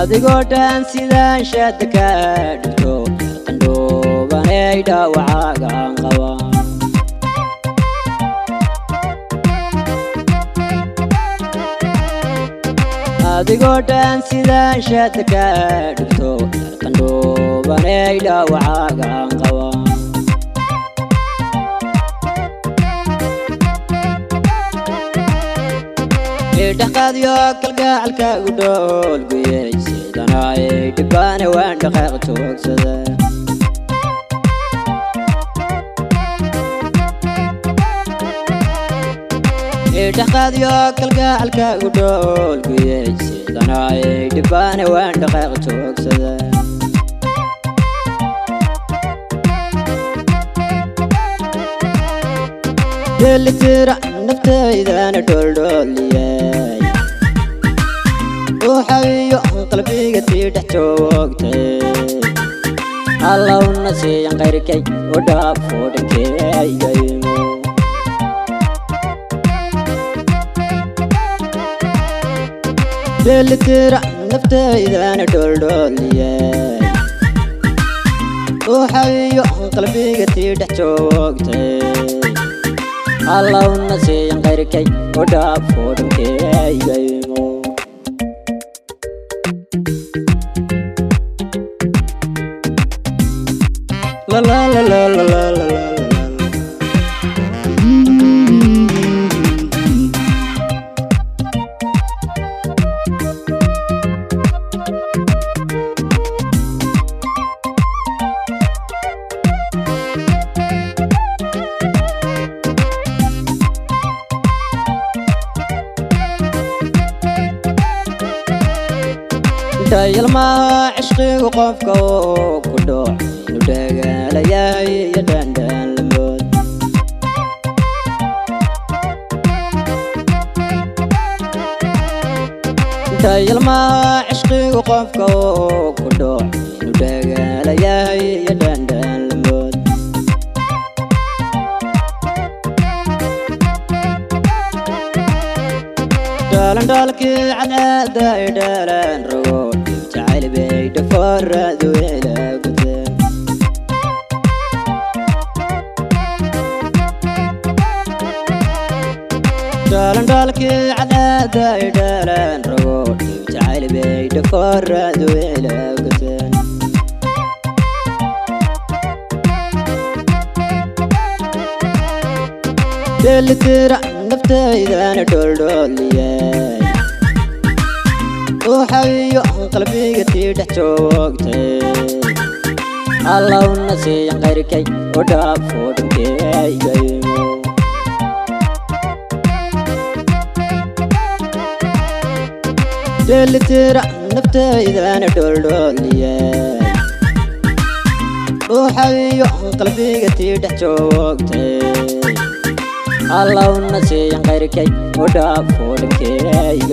adigoo dhan sidaan shaadda ka dhigto qandhoobanay dhaawacaagaan qaba adigoo dhan sidaan shaadda ka dhigto qandhoobanay dhaawacaagaan qaba dhaqaad yo kalgacalka u dhool guyay sidanaay dhibaana waan dhaqaaq joogsada dhaqaad yo kalgacalka u dhool guyay sidanaay dhibaana waan dhaqaaq joogsada delitira naftaydana dholdhooliyay ruuxayo qalbiga tii dhex joogtay allowna siiyan qayrkay u dhaafo dhankeygaimo delitira naftaydana dholdhooliyay ruuxayo qalbiga tii dhex joogtay allowna siiyan qayrkay u dhaafo dhankeygaimo la la la la la la la la dayalmaha cishqigu qofka oo ku dhooc inuu dhagaalayahay iyo dhandhaan lamood dayalmaha cishqigu qofka oo ku dhooc inuu dhagaalayahay iyo dhandhaan lamood dhalandhaalkii cadcaada ay dhaalaan rogo jacayl dhafooradu ilaa gudeen dhalandhaalkii cadcaada ay dhaalaan rogo jacayl dhafooradu ilaa gudeen delitira naftaydana dholdhooliyay ruuxayo qalbiga tii dhex joogtay allowna siiyan qayrkay u dhaafo dhankeygaimo delitira naftaydana dholdhooliyay ruuxayo qalbiga tii dhex joogtay allowna siiyan qayrkay u dhaafo dhankeygaimo